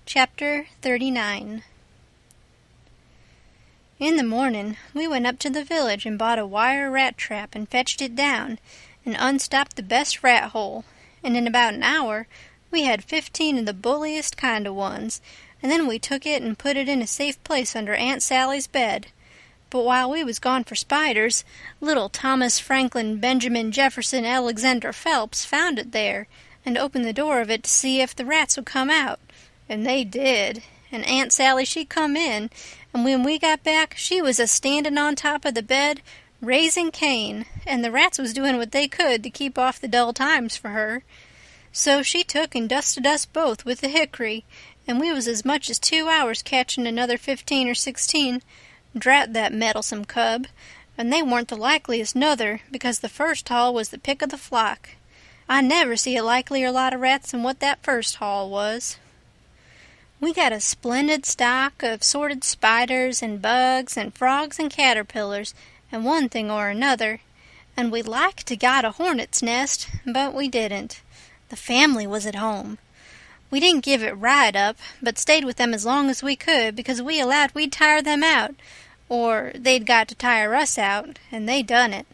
Chapter 39. In the morning, we went up to the village and bought a wire rat trap and fetched it down and unstopped the best rat hole, and in about an hour we had 15 of the bulliest kind of ones, and then we took it and put it in a safe place under Aunt Sally's bed. But while we was gone for spiders, little Thomas Franklin Benjamin Jefferson Alexander Phelps found it there and opened the door of it to see if the rats would come out. And they did, and Aunt Sally she come in, and when we got back she was a-standing on top of the bed, raising Cain, and the rats was doing what they could to keep off the dull times for her. So she took and dusted us both with the hickory, and we was as much as 2 hours catching another 15 or 16. Drat that meddlesome cub, and they weren't the likeliest nother, because the first haul was the pick of the flock. I never see a likelier lot of rats than what that first haul was. We got a splendid stock of sorted spiders and bugs and frogs and caterpillars and one thing or another, and we like to got a hornet's nest, but we didn't. The family was at home. We didn't give it right up, but stayed with them as long as we could because we allowed we'd tire them out, or they'd got to tire us out, and they done it.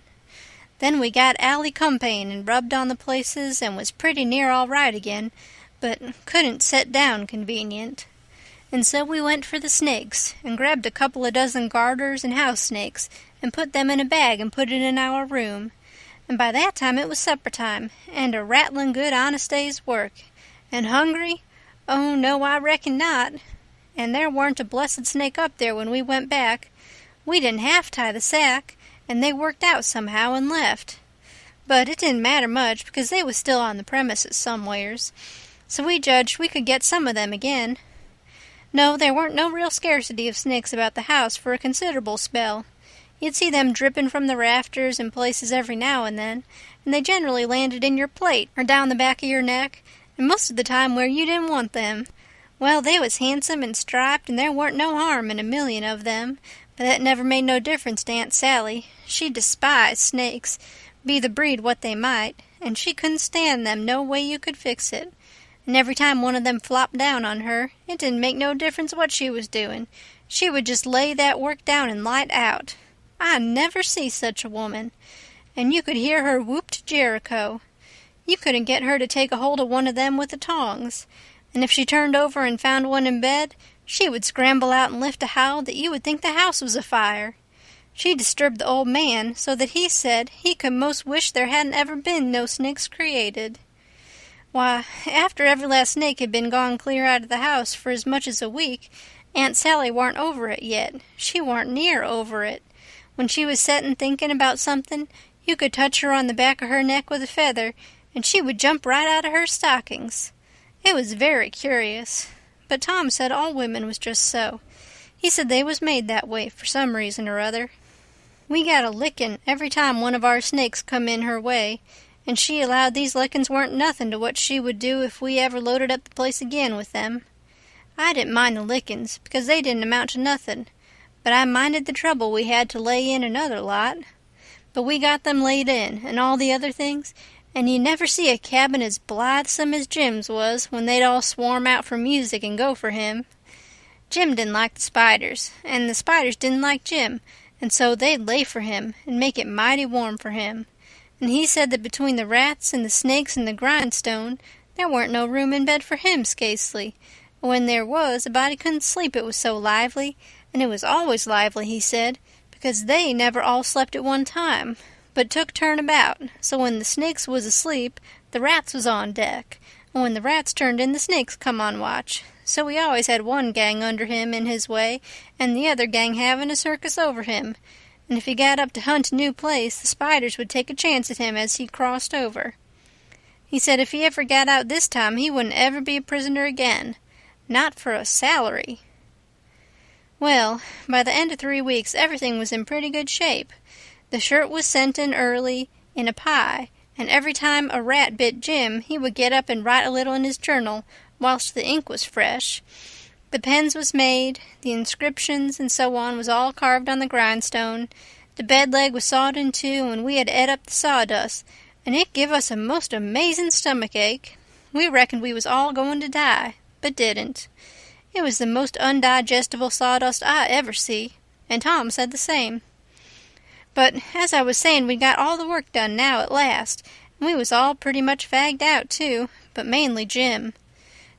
Then we got alicumpain and rubbed on the places and was pretty near all right again, but couldn't set down convenient. And so we went for the snakes, and grabbed a couple of dozen garters and house snakes, and put them in a bag and put it in our room. And by that time it was supper time, and a rattling good honest day's work. And hungry? Oh, no, I reckon not. And there weren't a blessed snake up there when we went back. We didn't half tie the sack, and they worked out somehow and left. But it didn't matter much, because they was still on the premises somewheres. So we judged we could get some of them again. No, there weren't no real scarcity of snakes about the house for a considerable spell. You'd see them dripping from the rafters in places every now and then, and they generally landed in your plate or down the back of your neck, and most of the time where you didn't want them. Well, they was handsome and striped, and there weren't no harm in a million of them, but that never made no difference to Aunt Sally. She despised snakes, be the breed what they might, and she couldn't stand them no way you could fix it. And every time one of them flopped down on her, it didn't make no difference what she was doing. She would just lay that work down and light out. I never see such a woman. And you could hear her whoop to Jericho. You couldn't get her to take a hold of one of them with the tongs. And if she turned over and found one in bed, she would scramble out and lift a howl that you would think the house was afire. She disturbed the old man so that he said he could most wish there hadn't ever been no snakes created. Why, after every last snake had been gone clear out of the house for as much as a week, Aunt Sally warn't over it yet. She warn't near over it. When she was settin' thinking about something, you could touch her on the back of her neck with a feather, and she would jump right out of her stockings. It was very curious. But Tom said all women was just so. He said they was made that way for some reason or other. We got a lickin' every time one of our snakes come in her way, and she allowed these lickings weren't nothing to what she would do if we ever loaded up the place again with them. I didn't mind the lickings, because they didn't amount to nothing, but I minded the trouble we had to lay in another lot. But we got them laid in, and all the other things, and you never see a cabin as blithesome as Jim's was when they'd all swarm out for music and go for him. Jim didn't like the spiders, and the spiders didn't like Jim, and so they'd lay for him and make it mighty warm for him. And he said that between the rats and the snakes and the grindstone, there weren't no room in bed for him scasely. And when there was, a body couldn't sleep, it was so lively, and it was always lively, he said, because they never all slept at one time, but took turn about. So when the snakes was asleep, the rats was on deck, and when the rats turned in, the snakes come on watch. So we always had one gang under him in his way, and the other gang having a circus over him. And if he got up to hunt a new place, the spiders would take a chance at him as he crossed over. He said if he ever got out this time, he wouldn't ever be a prisoner again. Not for a salary. Well, by the end of 3 weeks, everything was in pretty good shape. The shirt was sent in early, in a pie, and every time a rat bit Jim, he would get up and write a little in his journal, whilst the ink was fresh. The pens was made, the inscriptions and so on was all carved on the grindstone, the bed leg was sawed in two, and we had ate up the sawdust, and it give us a most amazing stomach ache. We reckoned we was all going to die. but didn't. It was the most undigestible sawdust I ever see, and Tom said the same. But, as I was saying, we'd got all the work done now at last, and we was all pretty much fagged out, too, but mainly Jim.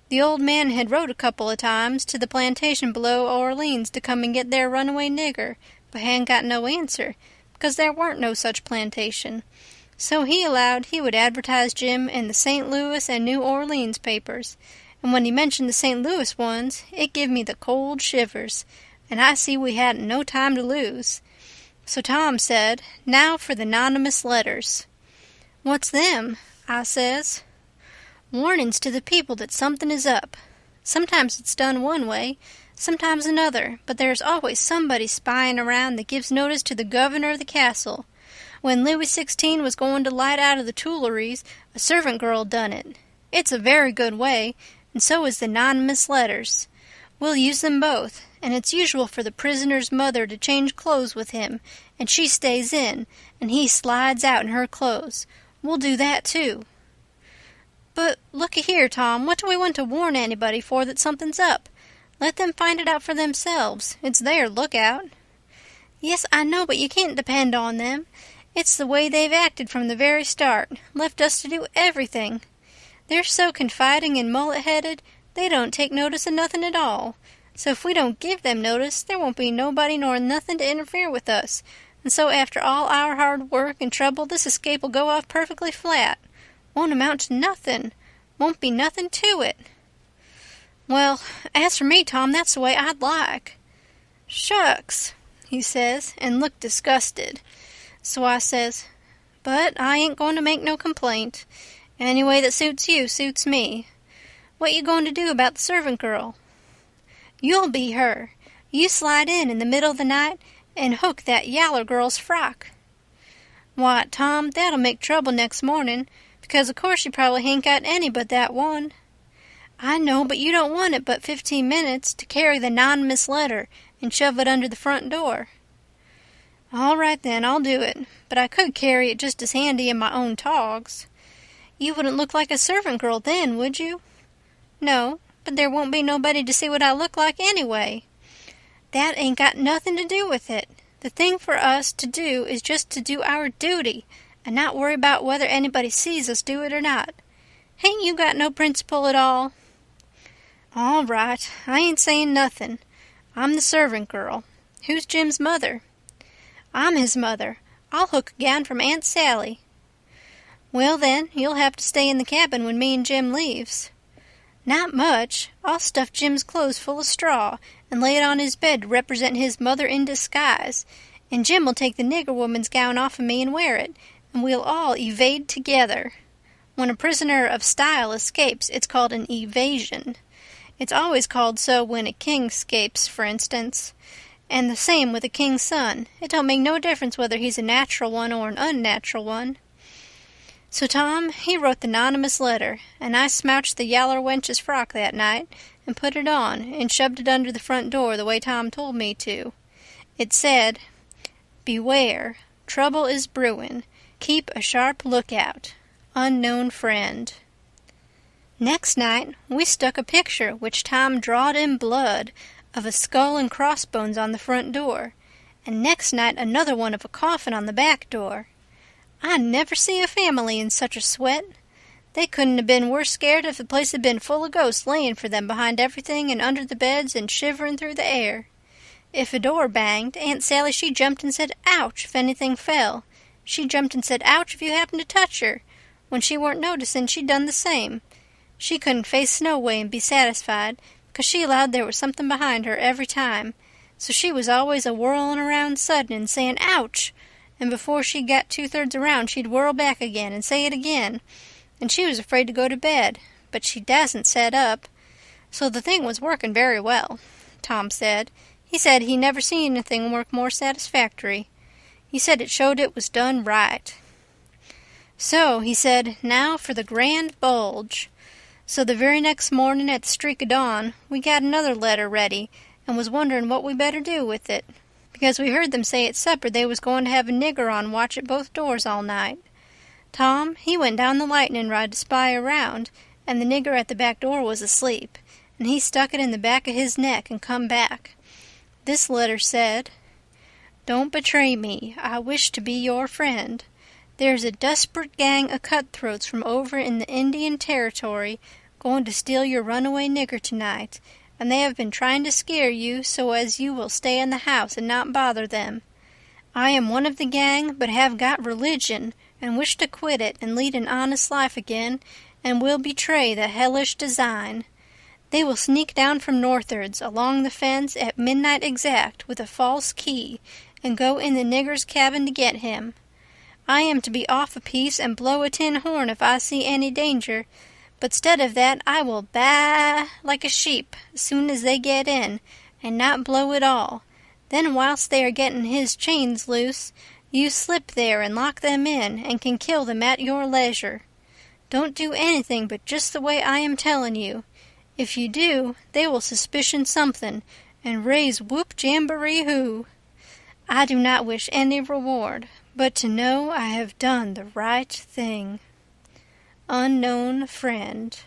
The old man had wrote a couple of times to the plantation below Orleans to come and get their runaway nigger, but hadn't got no answer, because there weren't no such plantation. So he allowed he would advertise Jim in the St. Louis and New Orleans papers, and when he mentioned the St. Louis ones, it give me the cold shivers, and I see we hadn't no time to lose. So Tom said, "Now for the anonymous letters." "What's them?" I says. "Warnings to the people that something is up. Sometimes it's done one way, sometimes another, but there's always somebody spying around that gives notice to the governor of the castle. When Louis XVI was going to light out of the Tuileries, a servant girl done it. It's a very good way, and so is the anonymous letters. We'll use them both, and it's usual for the prisoner's mother to change clothes with him, and she stays in, and he slides out in her clothes. We'll do that, too." "But looky here, Tom, what do we want to warn anybody for that something's up? Let them find it out for themselves. It's their lookout." "Yes, I know, but you can't depend on them. It's the way they've acted from the very start, left us to do everything. They're so confiding and mullet-headed, they don't take notice of nothing at all. So if we don't give them notice, there won't be nobody nor nothing to interfere with us, and so after all our hard work and trouble, this escape will go off perfectly flat. Won't amount to nothing. Won't be nothing to it." "Well, as for me, Tom, that's the way I'd like." "Shucks," he says, and looked disgusted. So I says, "But I ain't going to make no complaint. Any way that suits you suits me. What you going to do about the servant girl?" "You'll be her. You slide in the middle of the night and hook that yaller girl's frock." "Why, Tom, that'll make trouble next morning, because of course you probably hain't got any but that one." "I know, but you don't want it but 15 minutes to carry the anonymous letter and shove it under the front door." "All right, then, I'll do it, but I could carry it just as handy in my own togs." "You wouldn't look like a servant girl then, would you?" "No, but there won't be nobody to see what I look like anyway." "That ain't got nothing to do with it. The thing for us to do is just to do our duty, and not worry about whether anybody sees us do it or not. Hain't you got no principle at all?" "All right, I ain't saying nothing. I'm the servant girl. Who's Jim's mother?" "I'm his mother. I'll hook a gown from Aunt Sally." "Well, then, you'll have to stay in the cabin when me and Jim leaves." "Not much. I'll stuff Jim's clothes full of straw and lay it on his bed to represent his mother in disguise, and Jim will take the nigger woman's gown off of me and wear it, and we'll all evade together. When a prisoner of style escapes, it's called an evasion. It's always called so when a king escapes, for instance. And the same with a king's son. It don't make no difference whether he's a natural one or an unnatural one." So Tom, he wrote the anonymous letter, and I smouched the yaller wench's frock that night and put it on and shoved it under the front door the way Tom told me to. It said, "Beware. Trouble is brewin'. Keep a sharp lookout. Unknown friend." Next night we stuck a picture, which Tom drawed in blood, of a skull and crossbones on the front door, and next night another one of a coffin on the back door. I never see a family in such a sweat. They couldn't have been worse scared if the place had been full of ghosts laying for them behind everything and under the beds and shivering through the air. If a door banged, Aunt Sally, she jumped and said, "Ouch," if anything fell. She jumped and said, "Ouch," if you happened to touch her. When she weren't noticing, she done the same. She couldn't face Snow Way and be satisfied, 'cause she allowed there was something behind her every time, so she was always a-whirling around sudden and saying, "Ouch," and before she got 2/3 around she'd whirl back again and say it again, and she was afraid to go to bed, but she dasn't set up. So the thing was working very well, Tom said. He said he never seen anything work more satisfactory. He said it showed it was done right. So, he said, now for the grand bulge. So the very next morning at the streak of dawn, we got another letter ready and was wondering what we better do with it, because we heard them say at supper they was going to have a nigger on watch at both doors all night. Tom, he went down the lightning rod to spy around, and the nigger at the back door was asleep, and he stuck it in the back of his neck and come back. This letter said, "Don't betray me. I wish to be your friend. There's a desperate gang of cutthroats from over in the Indian Territory going to steal your runaway nigger tonight, and they have been trying to scare you so as you will stay in the house and not bother them. I am one of the gang, but have got religion, and wish to quit it and lead an honest life again, and will betray the hellish design. They will sneak down from northards along the fence at midnight exact with a false key, and go in the nigger's cabin to get him. I am to be off a piece and blow a tin horn if I see any danger, but stead of that I will baa like a sheep as soon as they get in, and not blow at all. Then whilst they are getting his chains loose, you slip there and lock them in, and can kill them at your leisure. Don't do anything but just the way I am telling you. If you do, they will suspicion something, and raise whoop jamboree hoo. I do not wish any reward, but to know I have done the right thing. Unknown friend."